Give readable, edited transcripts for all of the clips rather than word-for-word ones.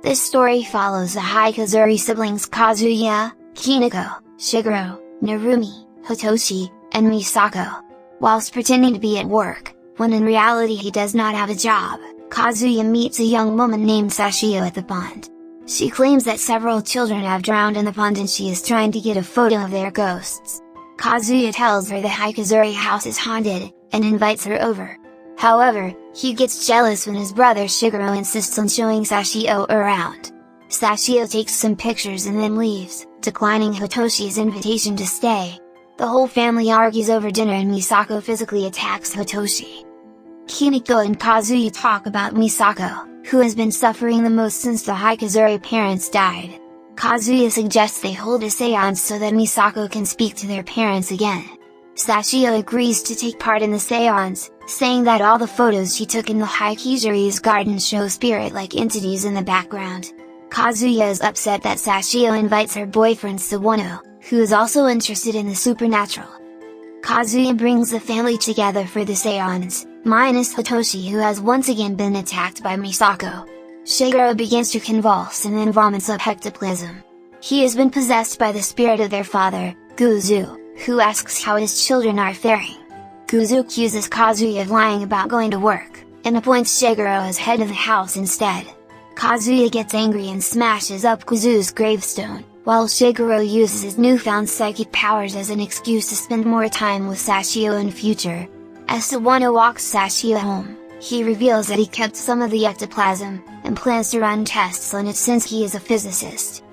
This story follows the Hikizuri siblings Kazuya, Kiniko, Shigeru, Narumi, Hitoshi, and Misako. Whilst pretending to be at work, when in reality he does not have a job, Kazuya meets a young woman named Sashio at the pond. She claims that several children have drowned in the pond and she is trying to get a photo of their ghosts. Kazuya tells her the Hikizuri house is haunted, and invites her over. However, he gets jealous when his brother Shigeru insists on showing Sashio around. Sashio takes some pictures and then leaves, declining Hitoshi's invitation to stay. The whole family argues over dinner and Misako physically attacks Hitoshi. Kiniko and Kazuya talk about Misako, who has been suffering the most since the Hikizuri parents died. Kazuya suggests they hold a seance so that Misako can speak to their parents again. Sashio agrees to take part in the seance, saying that all the photos she took in the Hikizuri's garden show spirit-like entities in the background. Kazuya is upset that Sashio invites her boyfriend Sawano, who is also interested in the supernatural. Kazuya brings the family together for the seance, minus Hitoshi, who has once again been attacked by Misako. Shigeru begins to convulse and then vomits up ectoplasm. He has been possessed by the spirit of their father, Guzu, who asks how his children are faring. Guzu accuses Kazuya of lying about going to work, and appoints Shigeru as head of the house instead. Kazuya gets angry and smashes up Guzu's gravestone, while Shigeru uses his newfound psychic powers as an excuse to spend more time with Sashio in future. As Sawano walks Sashio home, he reveals that he kept some of the ectoplasm, and plans to run tests on it since he is a physicist.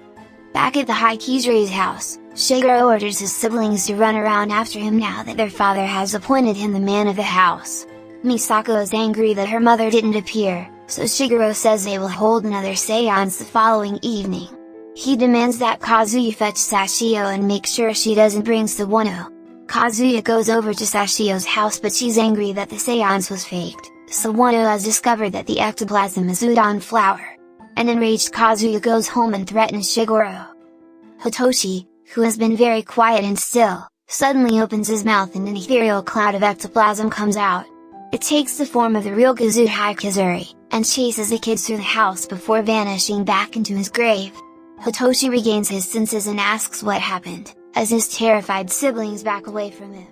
Back at the Hikizuri's house, Shigeru orders his siblings to run around after him now that their father has appointed him the man of the house. Misako is angry that her mother didn't appear, so Shigeru says they will hold another seance the following evening. He demands that Kazuya fetch Sashio and make sure she doesn't bring Sawano. Kazuya goes over to Sashio's house but she's angry that the seance was faked. Sawano has discovered that the ectoplasm is udon flour. An enraged Kazuya goes home and threatens Shigeru. Hitoshi, who has been very quiet and still, suddenly opens his mouth and an ethereal cloud of ectoplasm comes out. It takes the form of the real Guzu Hikizuri, and chases the kids through the house before vanishing back into his grave. Hitoshi regains his senses and asks what happened, as his terrified siblings back away from him.